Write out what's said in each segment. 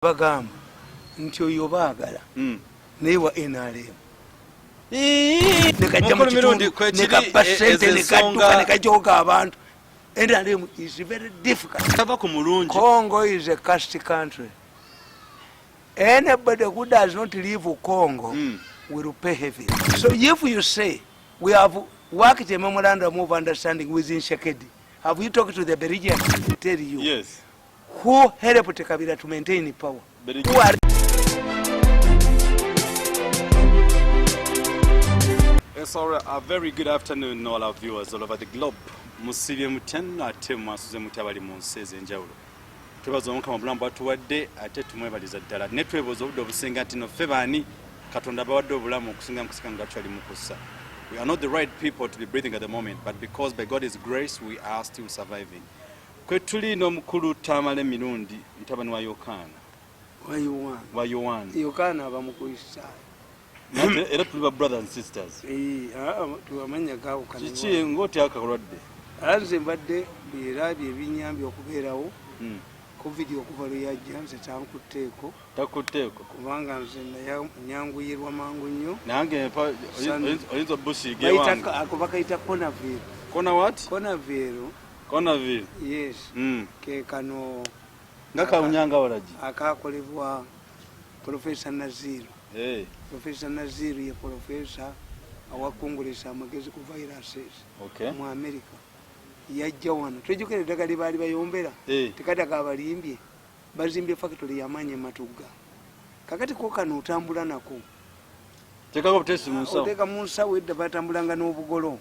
bagamba nti oyo Bagala naye wa NRM nekajja mu kitundu nekabba ssente nekadduka nekajoga abantu. NRM is very difficult. Congo is a caste country. Anybody who does not leave Congo will pay heavy. So if you say we have worked a memorandum of understanding within Shekedi, have you talked to the Belgians to tell you? Yes. Who helped Kabila to maintain power? Who are Yes, alright. A very good afternoon, all our viewers all over the globe. Musibye mutendo ate mwasuze mutabali monseze njawulo. Twebaza omukama bulambu atuwadde ate tumwebaliza ddala. Ne twebaza obudde obusinga nti no febani Katonda bawadde obulamu okusinga mukusika twali mukussa. We are not the right people to be breathing at the moment, but because by God's grace we are still surviving. Kwe tuli n'omukulu Tamale Mirundi mutabani wa Yokana. Wa Yowan. Yokana abamukuisa. Era tuli brothers and sisters. Tuwamanya gawo kana. Kiki ngoti akakolwadde. Anze mbadde birabye ebinyambi okubeerawo. Covid okuva lwe yajja nze tankuteeko. Takuteeko. Kubanga nze nyanguyirwa mangu nnyo. Nange oyinza busiige wange. Akubakayita Conaville. Kona what? Conaville. Conaville. Yes. Ke kano ngaka unyanga walaji. Akakolebwa Professor Naziru. Professor Naziru ye professor awa Congolese amagezi ku viruses. Okay. Mu America. Yajja wano. Twejukere dagali bali bayombera. Tekadaga abalimbye. Bazimbye factory yamanye Matuga. Kakati ko kano utambula nako. Tekako butesi munsawo. Oteka munsawo edda batambulanga n'obugolo.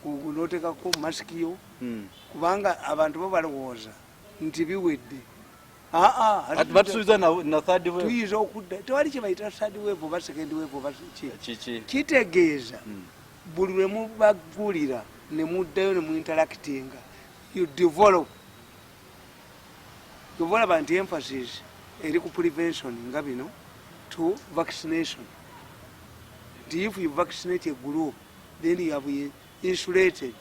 Kunoteka ko maskiyo. Kubanga abantu bo balowooza nti biwedde. Batusubiza na third wave. Tuyiza okudda. Tewali kye bayita third wave oba second wave oba kiki. Kitegeeza buli lwe mubagulira ne muddayo ne mu interactinga. You develop anti-emphasis eri ku prevention nga bino to vaccination. If you vaccinate a group, then you have insulated,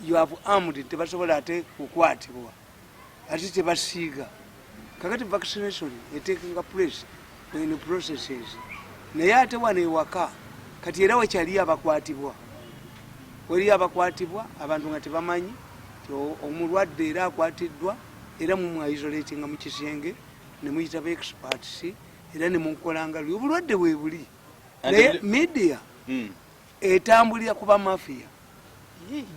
you have armed, tebasobola ate kukwatibwa ate tebasiiga. Kakati vaccination taking place in processes naye ate wano ewaka kati era wekyali abakwatibwa weri abakwatibwa abantu nga tebamanyi omulwadde era akwatiddwa era mumwaisolatinga mu kisenge ne muyita ba experts era ne mukolanga obulwadde bwe buli naye media etambulira ku bamafia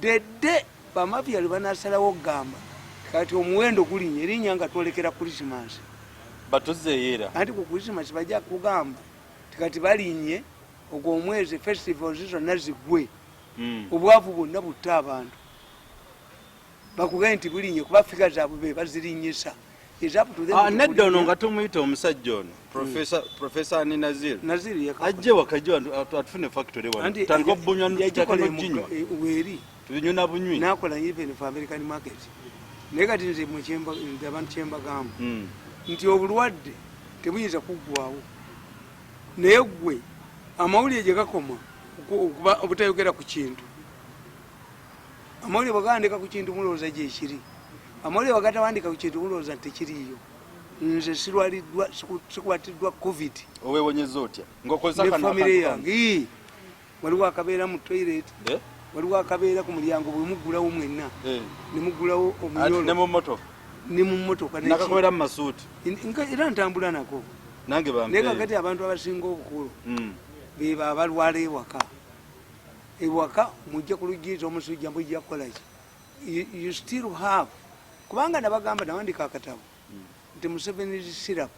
dedde bamafia lwe banasalawo okugamba kati omuwendo gulinnya erinnya nga twolekera Christmas batuzeeyera anti ku Christmas bajja kugamba kati balinnye ogwo omwezi festivals zonna zigwe obwavu bwonna butta abantu bakugaye nti bulinnye kuba fika zaabwe be bazirinyisa nedda ono nga tumuyita omusajja ono Professor ani Naziru ajje wakajja atufune factory wano tutandika obunywa n'oginywa weri tubinywa na bunywi nakola even for American market naye kati nze abantu kyembagamba nti obulwadde tebuyinza kuggwawo naye ggwe amawulire gye gakoma okuba obutayogera ku kintu amawulire bwagawandika ku kintu mulowooza gyekiri amawulire bwagatawandika ku kintu mulowooza tekiriiyo. Nze sikwatiddwa Covid owewonyeza otya ne famire yange waliwo akabeera mu toilet waliwo akabeera ku mulyango bwe muggulawo mwenna ne muggulawo omunyolo ne mu mmotoka nakakobera mu masuuti era ntambula nako nange naye kakati abantu abasinga obukulu beba abalwala ewaka mujja ku luggiiza omusujja mujja kukolaki you still have kubanga nabagamba nawandika akatabo nti Museveni sirap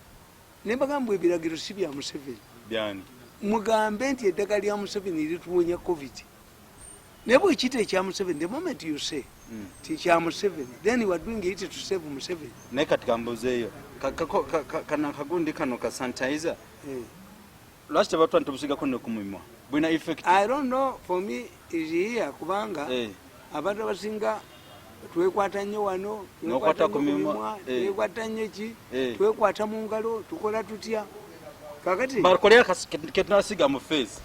naye bagamba ebiragiro si bya Museveni mugambe nti eddagala lya Museveni lituwonya Covid naye bwekita ekya Museveni the moment you say ti kya Museveni then you are doing it to save Museveni. Naye kati kambuzeeyo kana kagundi kano ka sanitizer lwaki tebatwala ntibusigako ne kumumwa bwina effect? I don't know, for me is here kubanga abantu abasinga twekwata nnyo wano nokwata ku mimwa twekwata nnyo ki twekwata mu ngalo tukola tutya kakati bakolera ketunasiga mu face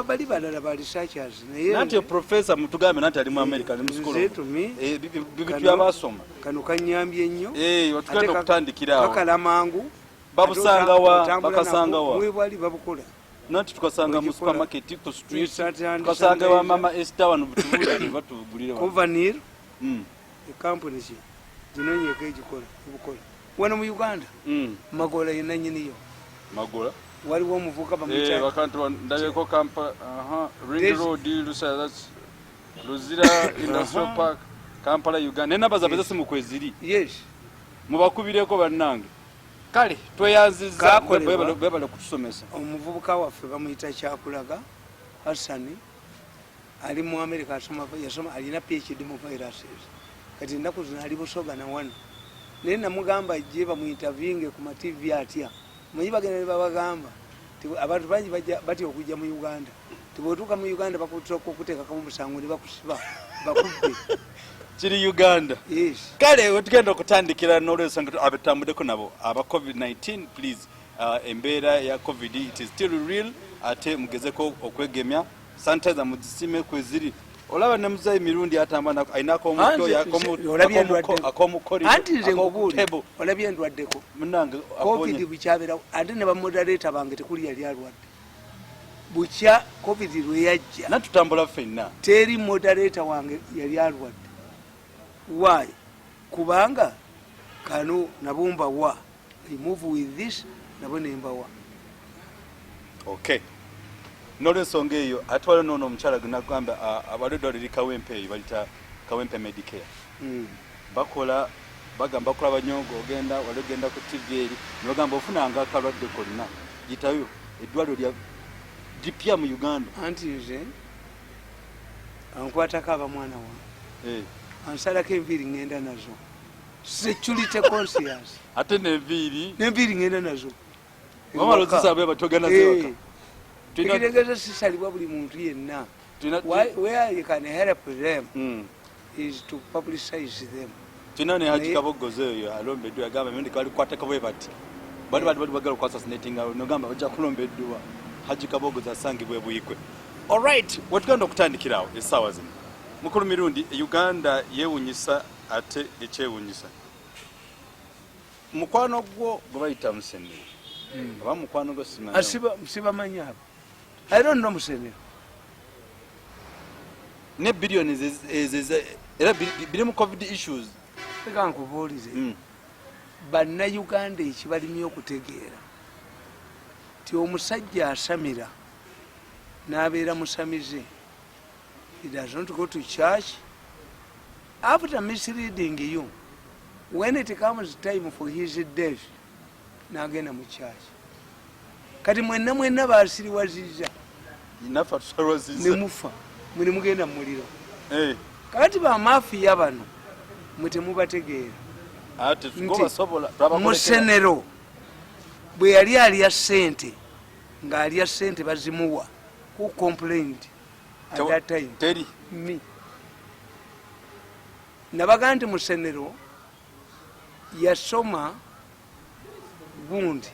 bali balala ba researchers naye nanti professor mutugambe nanti ali mu America ne musukulu bibitu byabasoma kano kanyambye nnyo watugenda okutandikira awo kakala mangu babusanga wa bakasanga wa webali babukola nati tukasanga mu supermarket ku street tukasanga wa mama Esther wano butubuli batugulira Kovanir the company chi zinonye kejikola bukola wano mu Uganda magola yenanyiniyo magola waliwo omuvuka bamucha bakantu ndabeko kampa ring road that's Luzira Industrial Park Kampala Uganda nena bazabaza simu kweziri yes mubakubireko bannange kale tweyanziza bebale kutusomesa omuvubuka waffe bamuyita kyakulaga Hassan ali mu America yasoma alina PhD mu viruses kati ndaku zina ali busoga na wano naye namugamba ajje bamuinterviewinge ku ma TV atya manyi bagenda babagamba abantu bangi bati okujja mu Uganda tibotuka mu Uganda bakutoka okuteeka kamu musango ne bakusiba bakubbe kiri Uganda yes kale wetugenda okutandikira n'olwensonga abatambudeko nabo aba COVID-19 please embeera ya COVID it is still real ate mugezeko okwegemya sanitizer muzisime kweziri olaba ne muzayi mirundi atamba ainako omuto yakomukori anti nze ngubuli olabye ndwaddeko munange COVID bukyabera ate ne bamoderator bange tekuli yali alwadde bukya COVID lwe yajja natutambula ffenna teri moderator wange yali alwadde why kubanga kano nabumba wa I move with this nabo nemba wa okay n'olwensonga eyo atwala nono omukyala gunagamba abalwadde liri kawempe eyo balita kawempe medicare bakola bagamba kola banyongo ogenda walogenda ku TV eri nogamba ofunanga akalwadde konna gitayo eddwaliro lya dipya mu Uganda anti nze ankwatako abamwana wa ansalako enviiri ngenda nazo security conscious ate n'enviiri ngenda nazo bamalozisabwe batogana zeeka tukitegeza sisalibwa buli muntu yenna where you can help them is to publicize them tina ne haji kabogozo eyo alombeddwa yagamba mende kali kwateka bwe bati bali bagala ku assassinating nogamba bajja kulombeddwa haji kabogozo asangibwe buyikwe alright wetugenda okutandikirawo essaawa zino mukulu mirundi Uganda yewunyisa ate ekyewunyisa mukwano gwo gwebayita Musonero aba mukwano gwo sibamanyi abo I don't know Musonero ne billions era biri mu COVID issues teka nkubuulize bannayuganda ekibalimi okutegeera ti omusajja asamira n'abeera musamize he does not go to church after misleading you when it comes time for his death n'agenda mu church kati mwenna basiriwaziza nemufa mwene mugenda mu muliro kati bamafiya bano mwe temubategeera Musonero bwe yali alya ssente ng'alya ssente bazimuwa who complained at that time teri me nabaga nti Musonero yasoma gundi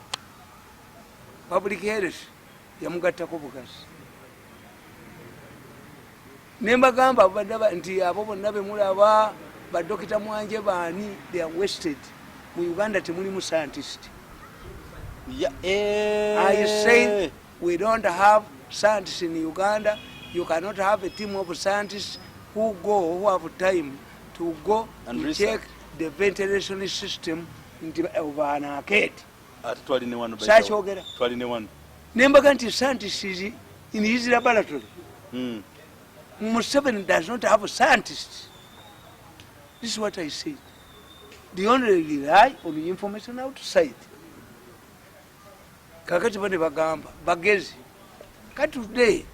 public health yamugattako bugazi nembagamba nti abo bonna bemulaba badokita mwanje baani they are wasted mu Uganda temulimu scientist I say we don't have scientists in Uganda. You cannot have a team of scientists who have time to go and check the ventilation system of an arcade. Nembaga nti scientists in his laboratory. Museveni does not have scientists. This is what I say. They only rely on the information outside. Kakati bane bagamba bagezi. Kati today,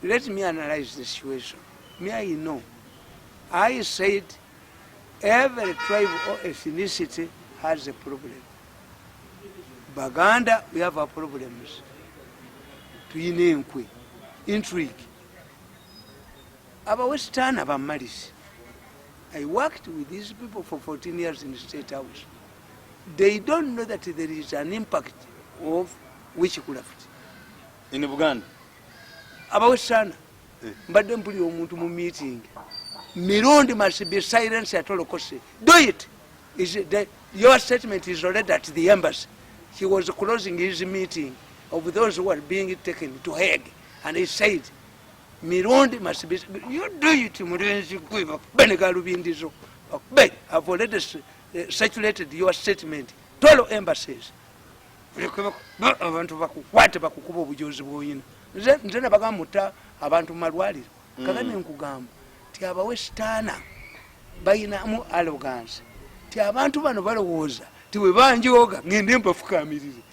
let me analyze the situation. Me I know. I said every tribe or ethnicity has a problem. Baganda, we have our problems. Tuinenkwe, intrigue. Aba Western, aba Malis. I worked with these people for 14 years in the State House. They don't know that there is an impact of witchcraft. In Uganda? Aba Western, mbadde mpuli omuntu mu meeting. Mirundi must be silenced at all costs. Do it. Your statement is already at the embassy. he was closing his meeting of those who were being taken to Hague, and he said, Mirundi must be, you do it, Murenzi, Benegalubindizo. I've already circulated your statement to all embassies. Abantu bakukwate bakukuba obujozi bwoyina nze nabagamuta abantu malwaliro kagame nkugamba ti abawestana bayinamu arrogance ti abantu bano balowooza ti we banjoga ngende mbafukamirire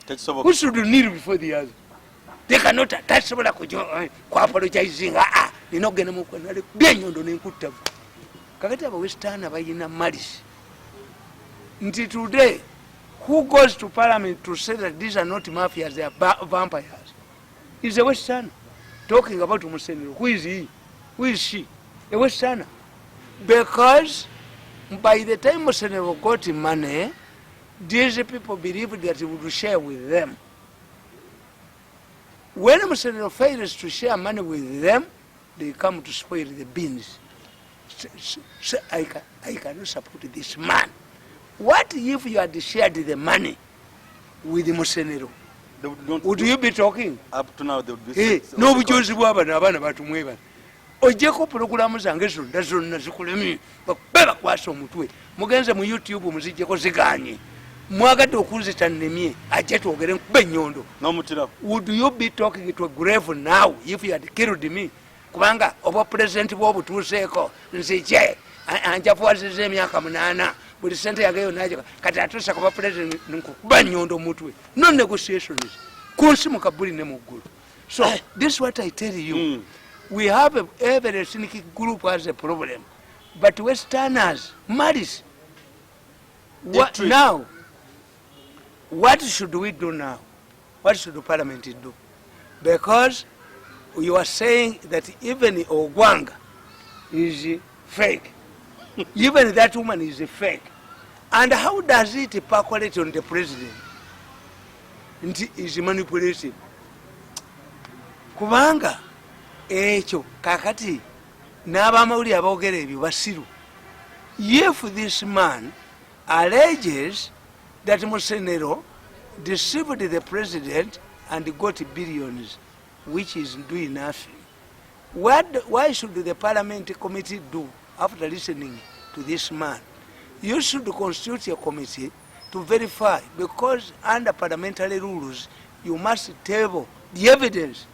who should kneel before the other. They cannot tasobola ku apologizing nina okugenda mukwanale byenyondo nenkutavu kakati abawestana bayina malice nti today who goes to parliament to say that these are not mafias, they are vampires? Is a Westerner talking about Musonero. Who is he? Who is she? A Westerner. Because by the time Musonero got money, these people believed that he would share with them. When Musonero fails to share money with them, they come to spoil the beans. So I cannot support this man. What if you had shared the money with Musonero? Would you be talking? Up to now, they would be no, because you have another batumweba. O Jacob Programu Zangeson, that's on Nazukulemi, but Bella Quaso Mutwe, Muganza mu YouTube, Muziko Zigani, Mwagato Kuzitan Nemi, I jet over Benyondo. No Mutila. Would you be talking to a grave now if you had killed me? Kwanga, over President Bob Tuseko, and say, Jay, and Jafua's Zemia Kamanana. With the center again, kati atosa kwa president banyondo mutwe. No negotiation is. Kunsimu kabuli nemugulu. So this is what I tell you. We have a very cynic group has a problem, but Westerners malice. What now? What should we do now? What should the parliament do? Because you are saying that even Ogwanga is fake. Even that woman is a fake. And how does it percolate on the president? It is manipulated. Kubanga echo kakati n'abamawuli aboogera ebyo basiru. If this man alleges that Musonero deceived the president and got billions, which is doing nothing, why should the parliament committee do after listening to this man? You should constitute a committee to verify, because under parliamentary rules, you must table the evidence.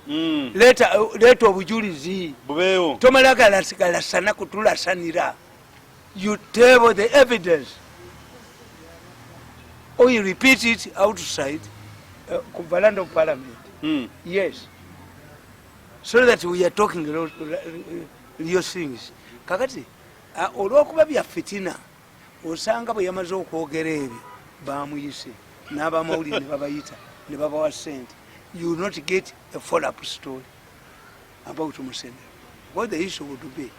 Later of juries, you table the evidence, or you repeat it outside veranda of parliament. Yes, so that we are talking real things. Kakati, olwokuba bya fitina. Osanga bwe yamaze okwogera ebyo bamuyise n'abamawulire ne babayita ne babawa ssente. You will not get a follow-up story about Musonero. What the issue would be,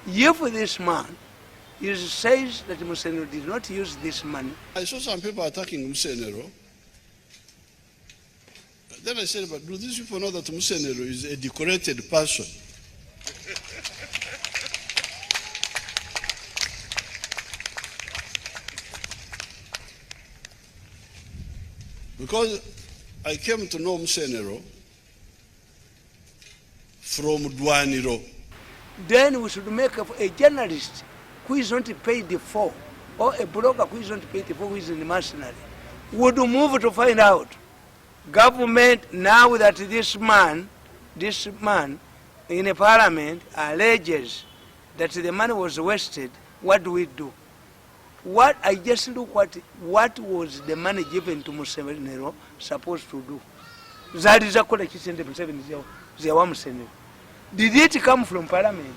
if this man says that Musonero did not use this money. I saw some people attacking Musonero. Then I said, but do these people know that Musonero is a decorated person? Because I came to know Musonero from Dwaniro. Then we should make a journalist who is not paid for, or a blogger who is not paid for, who is in the mercenary, would move to find out. Government, now that this man in a parliament alleges that the money was wasted, what do we do? What I just look what was the money given to Musonero supposed to do? Did it come from parliament?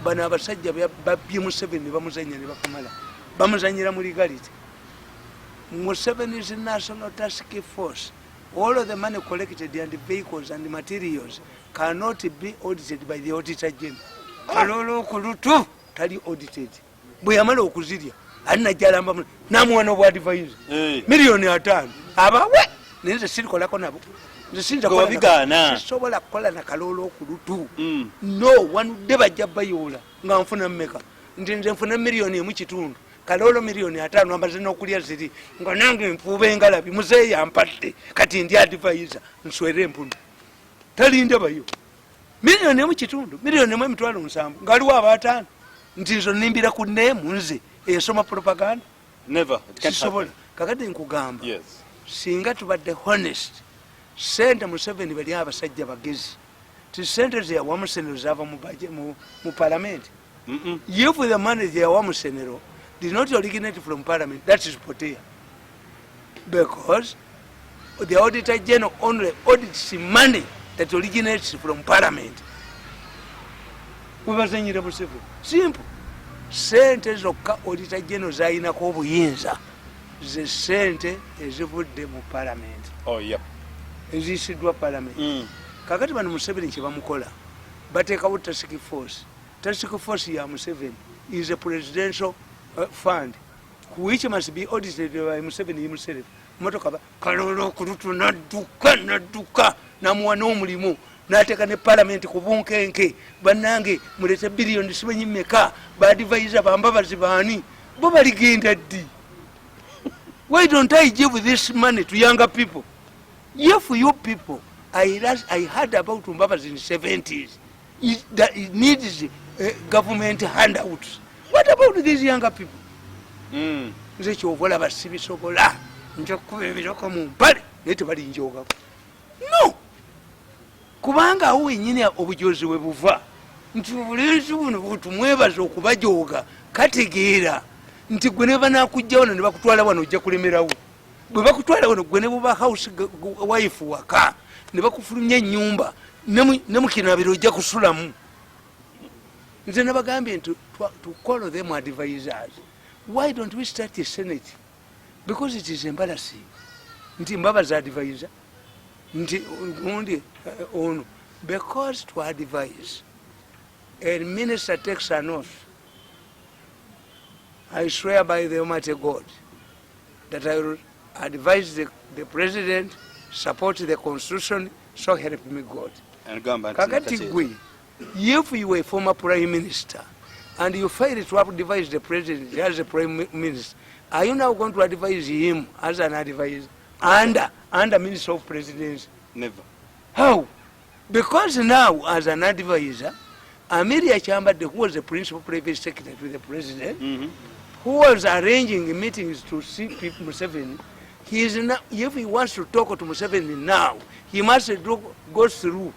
Bano abasajja babye Museveni bamuzanya ne bakamala bamuzanyira mu legality. Museveni is national task force. All of the money collected and the vehicles and the materials cannot be audited by the auditor general. Kalolo kulutu tali audited. Bwe yamala okuzirya alina jalamba namuwana obwa advise milioni 5 abawe nze sirikolako nabo nze sinza sobola kukola na kalolo okulutu. No, wanudde bajja bayola nga nfuna mmeka nti nze nfuna milioni emu kitundu kalolo milioni 5 ambaze n'okulya ziri nga nange mpuuba engalabi muzeeyi yampadde kati ndi advisor nswere empunu talindabayo milioni 1.5 milioni 1.7 ngaliwo aba5 nti nzo nimbira ku neemu nze esoma propaganda sisobola kakati nkugamba singa tubadde honest sente Museveni bali abasajja bagezi ti sente zeyawa Musonero zava mu parliament. If the money zeyawa Musonero did not originate from parliament, that is potea, because the auditor general only audits money that originates from parliament. Simple. Sente zokka auditor general zayinako obuyinza ze sente ezivudde mu parliament. Ezisiddwa parliament. Kakati bano Museveni kye bamukola bateekawo task force. Task force ya Museveni is a presidential fund which must be audited by Museveni himself. Motoka kalolo kurutu nadduka namuwa n'omulimu n'ateeka ne parliament ku bunkenke bannange mulete biliyoni simanyi mmeka baadivaiza bambabazi baani bo baligenda ddi. Why don't I give this money to younger people? If you people, I heard about Mbabazi in the 70s. It needs government handouts. What about these younger people? Nze kyovola basibisobola njakuba ebiroko mu mpale naye tebali njoga. No! Kubanga awo wennyini obujozi we buva nti obulenzi buno butumwebaza okubajooga kategeera nti gwe ne banakujja wano ne bakutwala wano ojja kulemerawo. Bwe bakutwala wano gwe ne buba house wife waka ne bakufulumya ennyumba ne mu kinabiro ojja kusulamu. Nze nabagambye nti to call them advisors. Why don't we start a senate? Because it is embarrassing. Nti Mbabazi advisor nti undi ono because to advise a minister takes an oath. I swear by the Almighty God that I will advise the president, support the constitution, so help me God. Kakati gwe, if you were a former prime minister and you failed to advise the president as a prime minister, are you now going to advise him as an advisor under minister of presidency? Never. How? Because now as an advisor, Amelia Chambade, who was the principal private secretary to the president, who was arranging meetings to see people Museveni, he is now, if he wants to talk to Museveni now, he must go through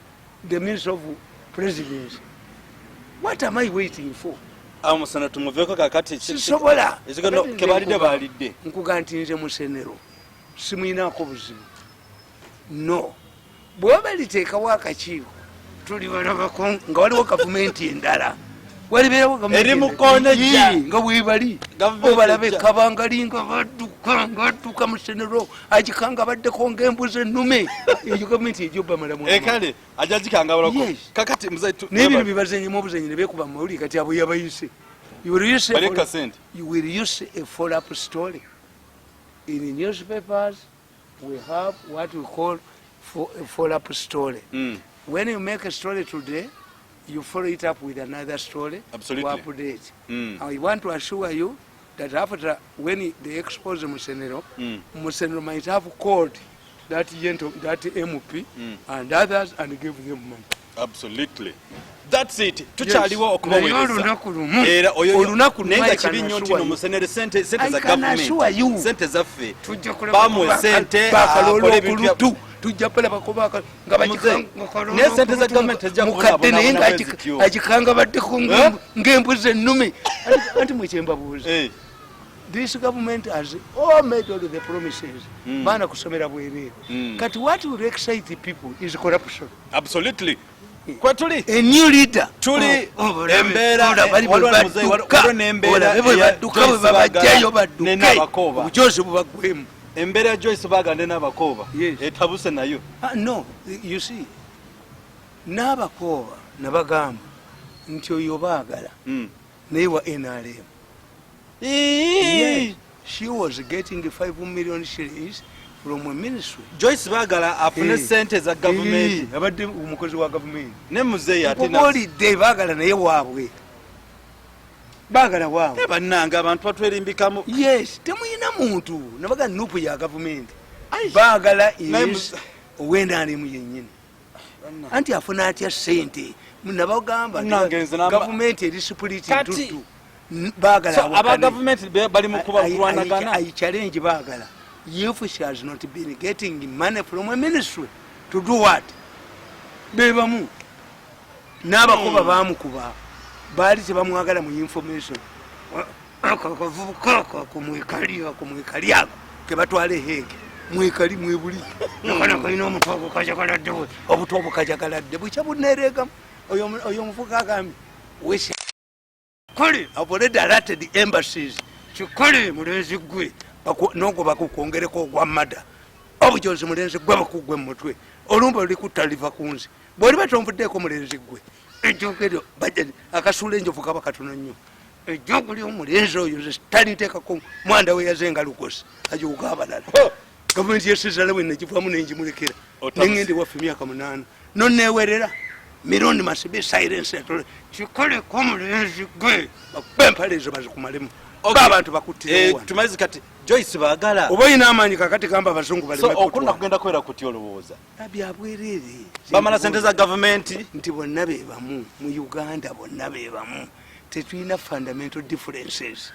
the minister of presidency. What am I waiting for? Musonero tumuveko kakati sisobola kebalide balide nkuga nti nze Musonero simuyinako buzibu. No, bw'oba liteekawo akakiiko tuli balabako nga waliwo gavumenti endala walibeerawo gavumenti nga bwebali obalabe kabangali nga badduka Musonero agikanga baddeko ng'embuzi ennume eyo gavumenti ejyo bamalamu kale ajagikanga balako kakati muzaitu n'ebintu bibazenyemu obuzenyi ne beekuba mu mawulire kati abo yabayise. You will use a follow-up story in the newspapers. We have what we call a follow-up story. When you make a story today, you follow it up with another story. Absolutely. To update. I want to assure you that after when they expose Musonero, Musonero might have called that MP and others and give them money. Absolutely. That's it. Tuchaliwo okubaweereza. Era olunaku nenga kibinyo nti no Musonero sente za government. Sente zaffe. Bamwe sente akole bintu tujja pala bakoba nga bagikanga ne sente za government tejja kubona agikanga baddeko ng'embuzi ennume anti mwekyemba buuzi. This government has all made all the promises. Baana kusomera bwereere. Kati what will excite the people is corruption. Absolutely. Kwa tuli a new leader tuli embeera badduka bujozi bubagwemu embeera Joyce Bagala and Nabakoba etabuse nayo. No, you see, Nabakoba nabagamba nti oyo baagala naye wa NRM. Yes, she was getting 5 million shillings from a ministry. Joyce Bagala afune sente za government abadde umukozi wa government ne muzeeyi ate na olidde Bagala naye waabwe Bagala waawe bannanga abantu batwerimbikamu. yes temuyina muntu nabaga nupu ya government Bagala is wendaalimu yennyini anti afuna atya sente nabagamba gavumenti eri split ntutu Bagala aba government bali mu kubalwanagana. I challenge Bagala if she has not been getting money from a ministry to do what bebamu Nabakoba bamukuba bali tebamwagala mu information kumwekaliako kebatwale hege mwekali mwebuli nakana kalina omutwe kajagaladde obutwe obukajagaladde bukya buneregamu oyo omuvuka agambye wese kole avoid alerted embassies kikole mulenzi gwe nogo bakukongereko ogwa mada obujozi mulenzi gwe bakugwe mu mutwe olumba oli kutaliva kunzi bwoli batomvuddeko mulenzi gwe ejjogeryo bajja akasula enjovu kaba katono nnyo ejjogo ly'omulenzi oyo taliteekako mwanda we yazenga lukosi agiwuga abalala gavumenti yesizalawe negivaamu nenjimulekera neŋŋende waffe emyaka 8 noneewerera mirundi masibe silence atole kikoleko omulenzi gwe bakuba empale ezo bazikumalemu abantu bakuttirewa tumalize kati Joyce Bagala oba oyina amaanyi kakati gamba abazungu okunda kugenda kwera kuti olowooza byabwereere bamala sente za gavumenti nti bonna be bamu mu Uganda bonna be bamu tetulina fundamental differences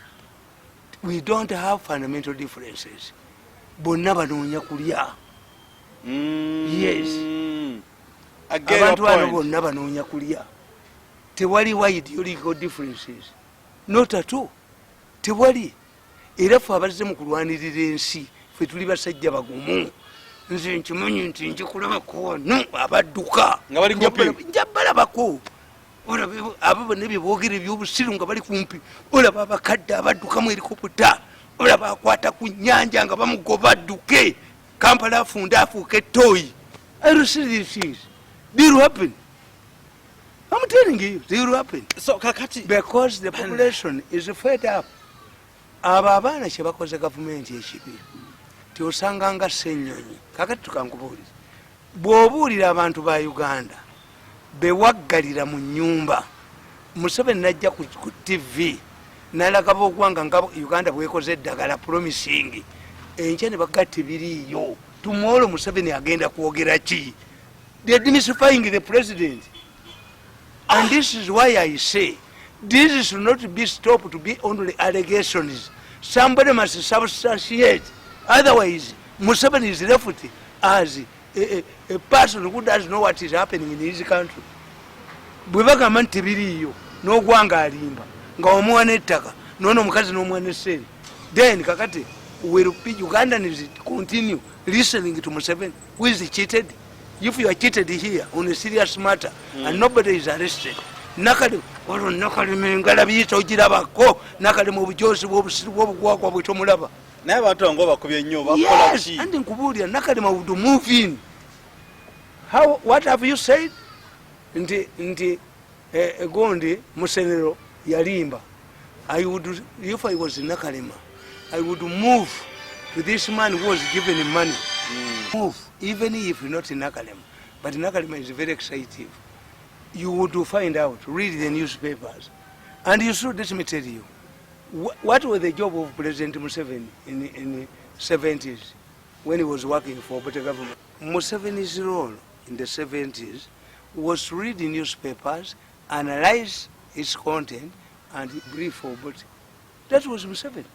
we don't have fundamental differences bonna banoonya kulya yes abantu bano bonna banoonya kulya tewali ideological differences not at all tewali era ffe abazze mu kulwanirira ensi ffe tuli basajja bagumu nze nkimanyi nti njikulabako wano abadduka njabalabako abo bonna byeboogera ebyobusiru nga bali kumpi olaba abakadde abadduka mu helikopita olaba akwata ku nnyanja nga bamugoba adduke Kampala afunda afuuka ettooyi They will happen. I'm telling you, they will happen. So kakati because the population is fed up. Aba abaana kye bakoze gavumenti ekibi tiosanganga ssenyonyi kakati tukankubuulira bw'obuulira abantu ba Uganda bewaggalira mu nnyumba Museveni najja ku TV n'alaga b'oggwanga nga Uganda bwekoze eddagala promising enkya ne bagatta biriiyo tomorrow Museveni agenda kwogera ki? They are demystifying the president. And this is why I say, this should not be stopped to be only allegations. Somebody must substantiate. Otherwise, Museveni is left as a person who doesn't know what is happening in his country. Bwebagamba nti biriiyo n'ogwanga alimba nga omwana ettaka nono omukazi n'omwana essere then kakati will Ugandans continue listening to Museveni who is cheated? If you are cheated here on a serious matter and nobody is arrested, nakali mengala biyita ogirabako nakali mu bujozi bw'obusiru bw'obugwagwa bwe tomulaba naye abantu ngo bakubye nnyo bakola ki? Yes, and nkubuulira nakali would move in. What have you said? Nti Gondi Musonero yalimba. I would, if I was Nakalema, I would move to this man who was given him money. Move, even if not in Nakalema. But Nakalema is very exciting. You would find out, read the newspapers. And you should, let me tell you, what was the job of President Museveni in the 70s when he was working for the government? Museveni's role in the 70s was to read the newspapers, analyze its content, and brief for Obote. That was Museveni.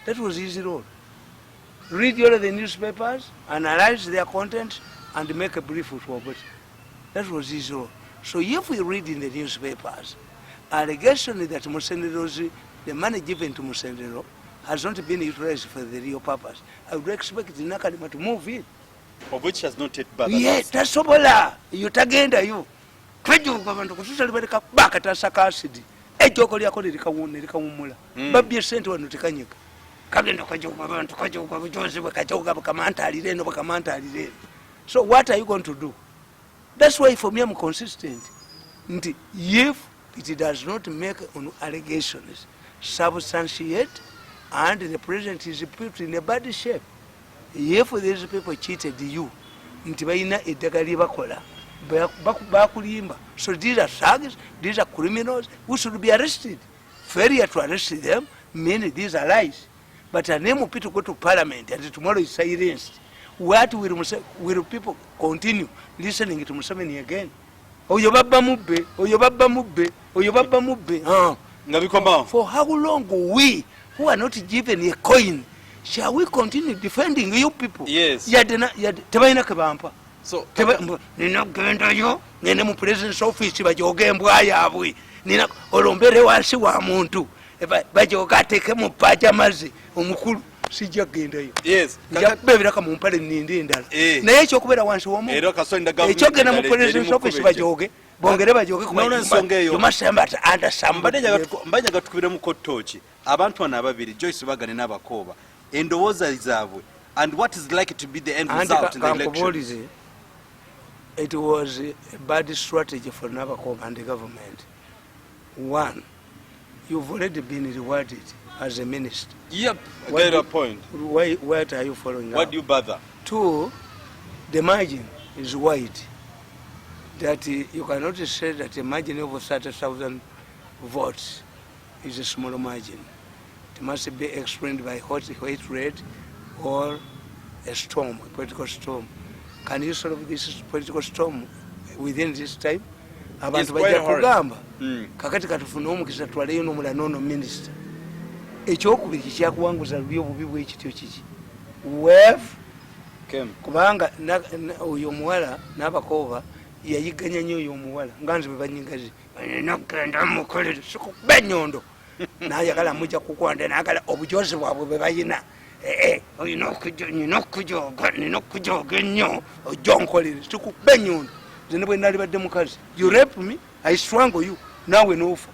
That was his role. Read all of the newspapers, analyze their content, and make a brief for Obote. That was his role. So if we read in the newspapers, allegation that Musonero, the money given to Musonero has not been utilized for the real purpose, I would expect the Nakalema to move in. Of which has not yet been. Yes, that's sobola. You tagenda you. Kwejo abantu kutusa libaleka baka tasaka acid. Ejoko lyako likawumula. Babye sente wano tekanyika. Kagenda kwejo abantu kwejo kwa bujozi bakajoga bakamanta alireno bakamanta alireno. So what are you going to do? That's why for me I'm consistent. Nti if it does not make allegations substantiate and the president is put in a bad shape, if these people cheated you, nti bayina eddagala lyebakola bakulimba, so these are thugs, these are criminals who should be arrested. failure to arrest them mean these are lies. But a name of people go to parliament and tomorrow is silenced. What will people continue listening to Musonero again? Oyo babba mubbe, oyo babba mubbe, oyo babba mubbe. For how long we, who are not given a coin, shall we continue defending you people? Yes. Tebaina kebampa. So nina genda yo ngene mu president's office bajoge embwa yaabwe nina olombere wansi wa muntu bajoga ateke mu pajamazi omukulu sijja genda yo. Yes. Bebiraka mu mpale nindi endala. Naye ekyokubeera wansi w'omuntu. Era kasonda government. Ekyogenda mu president's office bajoge. Bongere bajoge ku nsonga eyo. Yumasamba under somebody. Mbanyaga tukubira mu kottoki. Abantu bano ababiri Joyce Bagala Nabakoba. Endowooza zaabwe. And what is likely to be the end result in the election? It was a bad strategy for Nabakoba and the government. One, you've already been rewarded as a minister. Yep, I get a point. What are you following up? What do you bother? Two, the margin is wide. That you cannot say that a margin of 30,000 votes is a small margin. It must be explained by white red or a storm, a political storm. Can you solve this political storm within this time? Abantu bajja kugamba kakati katufuna omukisa twaleyo n'omulala n'ono minisita. Ekyokubiri kikyakuwanguza luli obubi bw'ekityo kiki. Kubanga oyo omuwala Nabakoba yayiganya nnyo oyo omuwala nga nze bwe banyingazi nagenda mukolere sikuba ennyondo n'ayagala mujja kukwanda n'agala obujozi bwabwe bwe bayina. Nina okujooga ennyo ojja onkolere sikuba ennyondo. Nze ne bwe nalibadde mukazi. You rape me, I strangle you. Naawe n'ofa.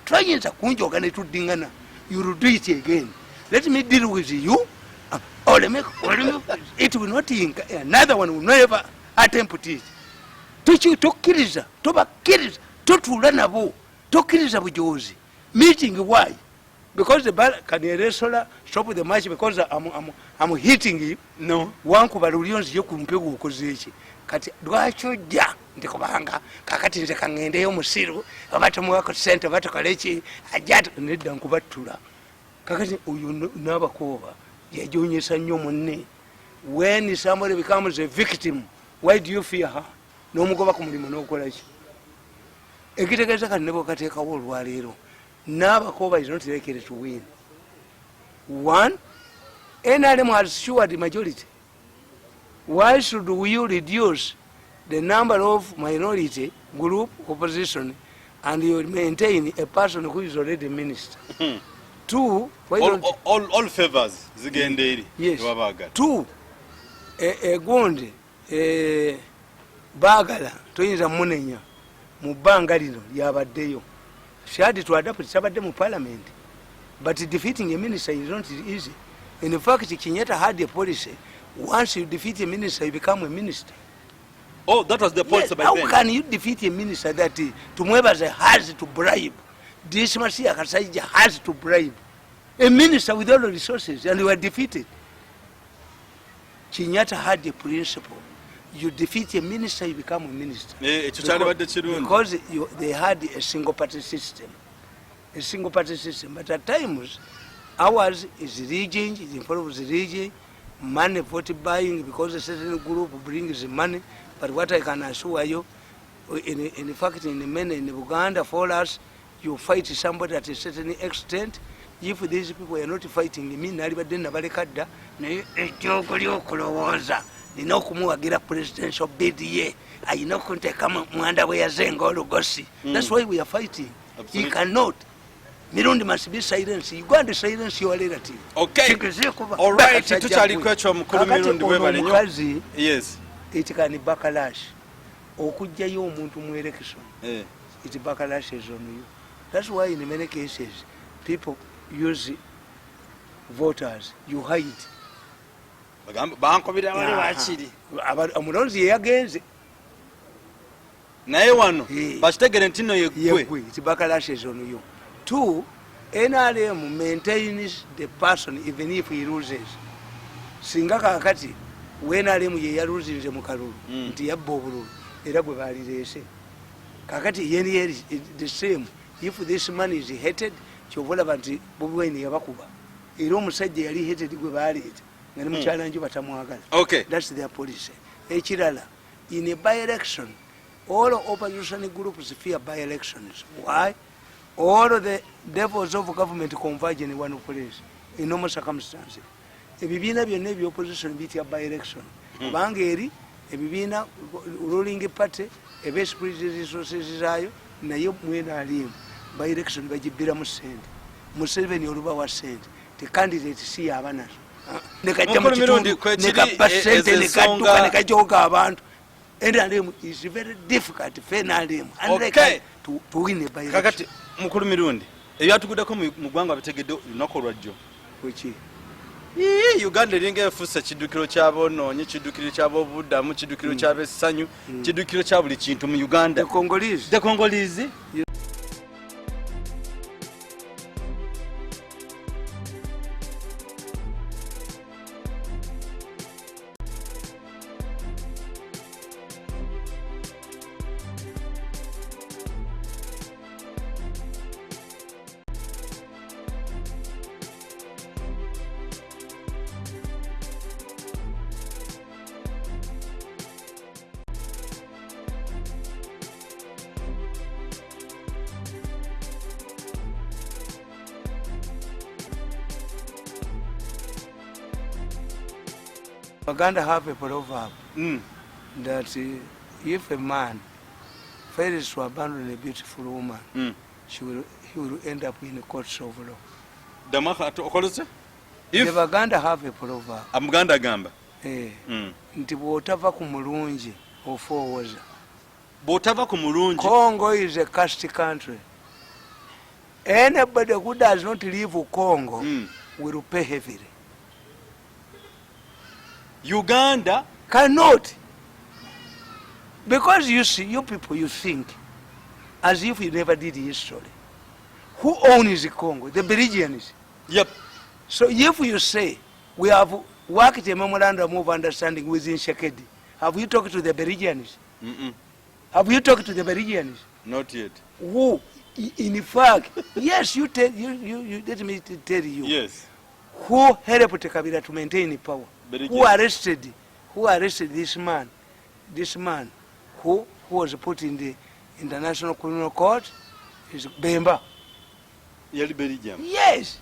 Twayinza kunjooga ne tuddingana. You will do it again. Let me deal with you. It will not another one will never attempt it. Tokkiriza, tobakkiriza, totuula nabo, tokkiriza bujoozi. Meeting why? Because the bar can wrestle stop the match because I'm hitting you. No. Wankuba lulionzi yo kumpego ukozechi. Kati dwacho ja ndikubanga kakati nze kangende yo musiru abato mwako center abato kalechi ajatu nedda nkubatula. Kakati uyu Nabakoba yajonyesa nnyo munne. When somebody becomes a victim, why do you fear her? No mugoba ku mulimo n'okola ki? Ekitegeeza kati nebo kateekawo olwaleero. Nabakoba is not likely to win. One, NRM has assured the majority. Why should we reduce the number of minority group opposition and you maintain a person who is already minister? Two, all favors zigende. Yes. Two, Gonde, Bagala, toyinza munenya mu bbanga lino lyabaddeyo. She had to adapt to mu parliament. But defeating a minister is not easy. In fact, Kenyatta had a policy. Once you defeat a minister, you become a minister. Oh, that was the policy. Yes. How can you defeat a minister that Tumwebaze has to bribe? This Masia Kasaija has to bribe. A minister with all the resources, and you are defeated. Kenyatta had a principle. You defeat a minister, you become a minister. Because they had a single party system. A single party system. But at times, ours is rigging, it involves rigging, money vote buying because a certain group brings money. But what I can assure you, in fact, in Uganda, for us, you fight somebody at a certain extent. If these people are not fighting, me, Nalibadena Barekada, nina okumuwagira presidential bid ye ayina okuntekamu mwanda bwe yazenga olugosi. That's why we are fighting. Absolutely. He cannot. Mirundi must be silence. You go and silence your relative. Okay. All right. Tuchali kwechwa mukulu Mirundi webale nyo. Yes. It can be backlash. Okujjayo omuntu mu election. It backlash is on you. That's why in many cases people use voters. You hide. Bankobira wale wachiri omulonzi yagenze naye wano bakitegere ntino yegwe tibakalashes on you. Two, NRM maintains the person even if he loses. Singa kakati NRM ye yaluzinze mu kalulu nti yabba obululu era bwe balireese kakati yeni the same if this man is hated kyovolaba nti Bobi Wine yabakuba era omusajja yali hated gwe baleeta nga ne mukyala nju batamwagala. That's their policy. Ekirala, in a by-election, all opposition groups fear by-elections. Why? All of the devils of government converge in one place in normal circumstances. Ebibiina byonna ebyopposition bitya by-election kubanga eri ebibiina ruling party ebespiriti resources zaayo naye mwena alimu by-election bagibbiramu ssente Museveni olubawa ssente te candidate si yabanazo nekajja mu kitundu nekabba ssente nekadduka nekajooga abantu NRM is very difficult for NRM to win a by-election. Kakati mukulu mirundi ebyatuguddeko mu ggwanga bitegedde lunaku olwajjo kuki Uganda eringa efuusa ekiddukiro ky'aboonoonyi kiddukiro ky'abobuddamu kiddukiro ky'abessanyu kiddukiro kya buli kintu mu Uganda. The Congolese. Uganda have a proverb that if a man fails to abandon a beautiful woman, he will end up in the courts of law. The Baganda have a proverb. Amuganda agamba. Nti bw'otava ku mulungi ofoowoza. Bw'otava ku mulungi. Congo is a caste country. Anybody who does not leave Congo will pay heavily. Uganda cannot, because you see, you people, you think as if you never did history. Who owns Congo? The Belgians. Yep. So if you say we have worked a memorandum of understanding within Shekedi, have you talked to the Belgians? Have you talked to the Belgians? Not yet. Who, in fact, yes, you let me tell you. Yes. Who helped Kabila to maintain power? Who arrested this man? This man who was put in the International Criminal Court is Bemba. Yes.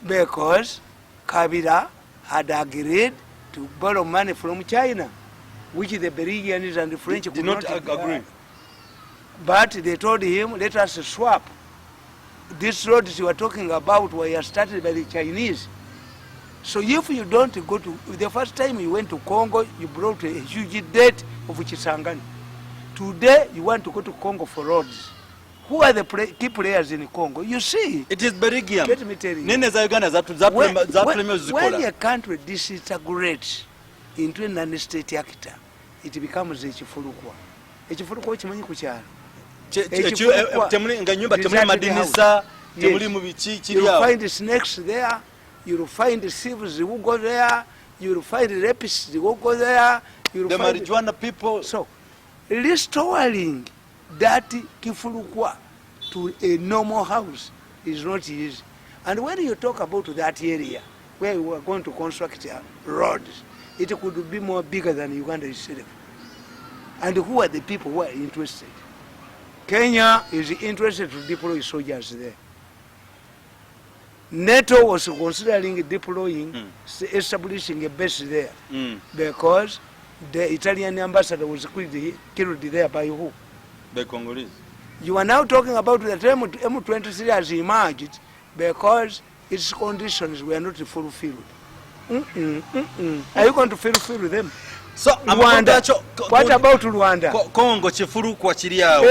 Because Kabila had agreed to borrow money from China, which the Belgians and the French did not agree. But they told him, let us swap. These roads you are talking about were started by the Chinese. So if you don't go to, the first time you went to Congo, you brought a huge debt of Chisangani. Today, you want to go to Congo for roads. Who are the key players in Congo? You see. It is Belgium. Let me tell you. When a country disintegrates into a non-state actor, it becomes a chifurukwa. A chifurukwa chimanyi kuchara. You find snakes there. You'll find the thieves who go there. You'll find the rapists who go there. The marijuana people. So, restoring that kifurukwa to a normal house is not easy. And when you talk about that area where we are going to construct roads, it could be more bigger than Uganda itself. And who are the people who are interested? Kenya is interested to deploy soldiers there. NATO was considering deploying, establishing a base there, because the Italian ambassador was killed there by who? The Congolese. You are now talking about the M23 has emerged because its conditions were not fulfilled. Are you going to fulfill them? So, Rwanda. What about Rwanda? Congo chifurukwa chiriao.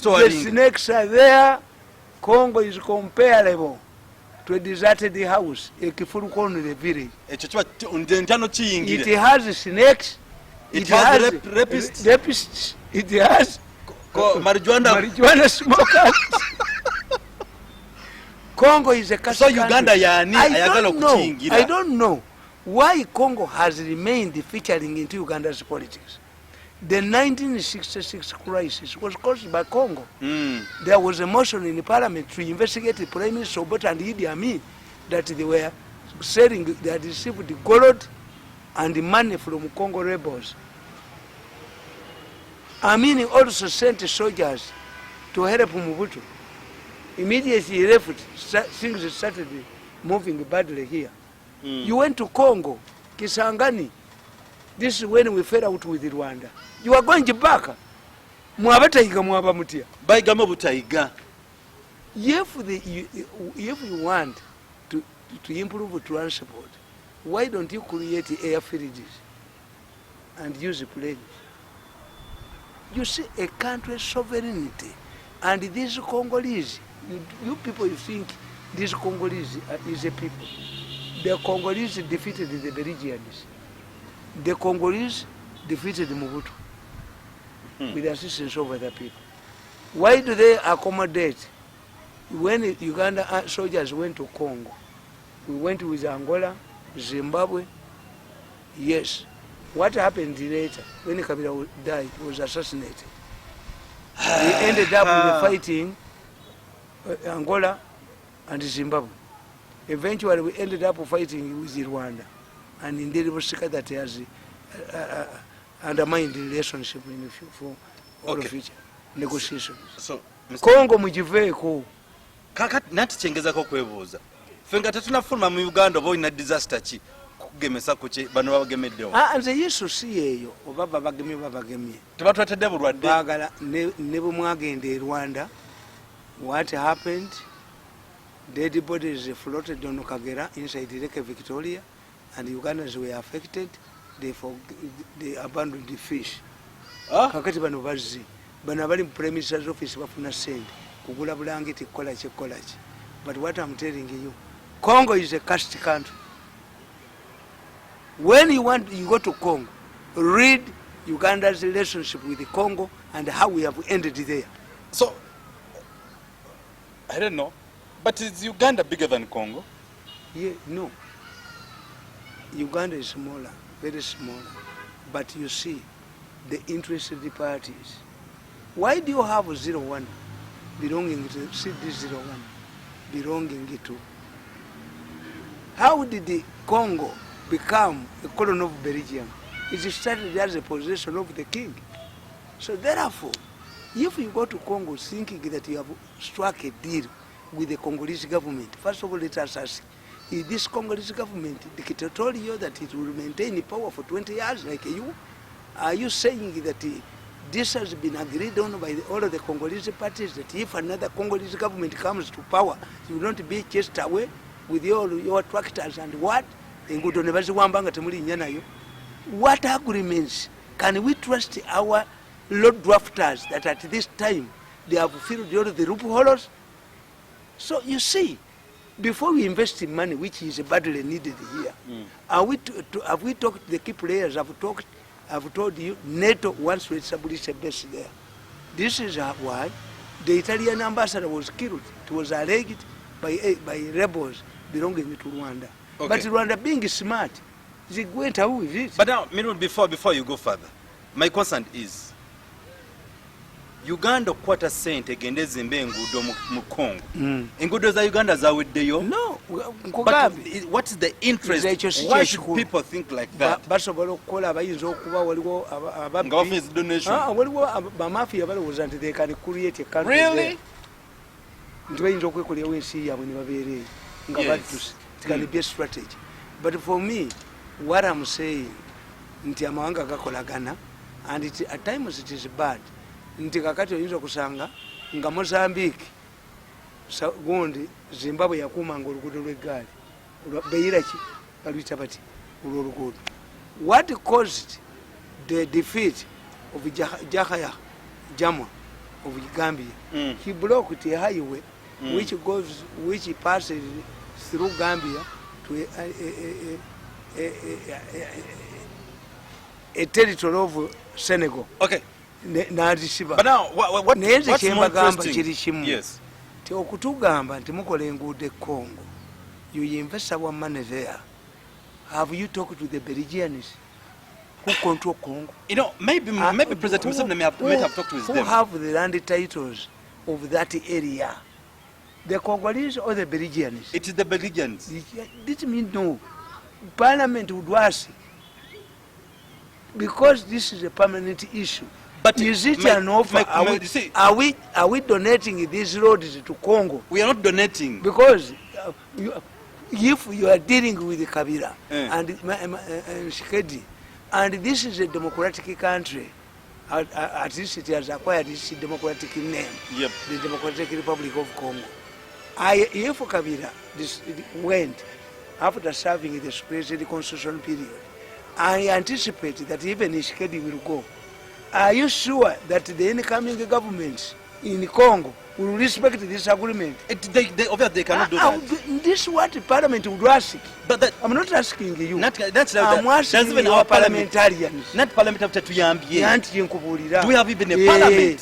The snakes are there. Congo is comparable to a deserted house, a kifurukwa in the village. It has snakes. It has rapists. It has marijuana smokers. Congo is a country. So Uganda I don't know why Congo has remained featuring into Uganda's politics. The 1966 crisis was caused by Congo. There was a motion in the parliament to investigate the Prime Minister Obote and Idi Amin that they were selling, they had received the gold and the money from Congo rebels. Amin also sent soldiers to help Mobutu. Immediately he left, things started moving badly here. You went to Congo, Kisangani. This is when we fell out with Rwanda. You are going back. Mwabatayiga mwabamutia. Baigama butayiga. If you want to improve transport, why don't you create airfields and use planes? You see, a country's sovereignty, and these Congolese, you people, you think these Congolese is a people. The Congolese defeated the Belgians. The Congolese defeated Mobutu with assistance of other people. Why do they accommodate? When Uganda soldiers went to Congo, we went with Angola, Zimbabwe. Yes. What happened later? When Kabila died, he was assassinated. They ended up with fighting Angola and Zimbabwe. Eventually, we ended up fighting with Rwanda. And indeed, it was that has undermined the relationship for all the future negotiations. So, Congo mujiveeko. Kakati nati chengezako kwebuuza. Fenga tetunafuluma mu Uganda oba olina disaster ki kugemesa ku ki bano babagemeddewo. Nze Yesu si eyo oba babagemye. Tebatwatadde bulwadde. Bagala ne bwe mwagenda e Rwanda, what happened? Dead bodies floated on Kagera inside Lake Victoria, and Ugandans were affected. They abandoned the fish. Kakati bano bazzi. Bano abali mu Prime Minister's office bafuna sente kugula bulangiti kola ki. But what I'm telling you, Congo is a caste country. When you go to Congo, read Uganda's relationship with the Congo and how we have ended there. So, I don't know, but is Uganda bigger than Congo? Yeah, no. Uganda is smaller, very smaller. But you see, the interested parties. Why do you have 01 belonging to CD01 belonging to? How did the Congo become a colony of Belgium? It started as a possession of the king. So therefore, if you go to Congo thinking that you have struck a deal with the Congolese government, first of all, let us ask, is this Congolese government dictatorial that it will maintain power for 20 years like you? Are you saying that this has been agreed on by all of the Congolese parties, that if another Congolese government comes to power, you will not be chased away with your tractors and what? What agreements can we trust our Lord drafters that at this time they have filled all the loopholes? So you see, before we invest in money, which is badly needed here, have we talked to the key players? I've told you, NATO wants to establish a base there. This is why the Italian ambassador was killed. It was alleged by rebels belonging to Rwanda. Okay. But Rwanda being smart, they went away with it. But now, before you go further, my concern is Uganda kwata sente gende zimbe engudo mu Congo. Engudo za Uganda zaweddeyo. No, but what is the interest? Why should people think like that? Basobola okukola abayinza okuba waliwo ababbi. Government donation. Waliwo bamafia balowooza nti they can create a country. Really? Nti bayinza okwekolerawo ensi yaabwe ne babeera nga baddusi. It can be a strategy. But for me, what I'm saying, nti amawanga gakolagana, and at times it is bad. Nti kakati oyinza kusanga nga Mozambique gundi Zimbabwe yakuumanga oluguudo lw'eggaali beyira ki baluyita bati olw'oluguudo. What caused the defeat of Jakaya Jamwa of Gambia? He blocked a highway which passes through Gambia to a territory of Senegal. Okay. But now, what's more interesting? Yes. Okutugamba nti mukola enguudo e Congo, you invest our money there. Have you talked to the Belgians? who control Congo. You know, maybe President Museveni might have talked with who them. Who have the land titles of that area? The Congolese or the Belgians? It is the Belgians. This means no. Parliament would ask, because this is a permanent issue. But is it an offer? Are we donating these roads to Congo? We are not donating. Because if you are dealing with Kabila and Shikedi, and this is a democratic country, at least it has acquired this democratic name, yep. The Democratic Republic of Congo. If Kabila went after serving the special constitutional period, I anticipate that even Shikedi will go. Are you sure that the incoming governments in Congo will respect this agreement? They cannot do that. This is what Parliament would ask. But I'm not asking you. I'm asking even our parliamentarians. Not Parliament after Tuyambie. Do we have even a parliament?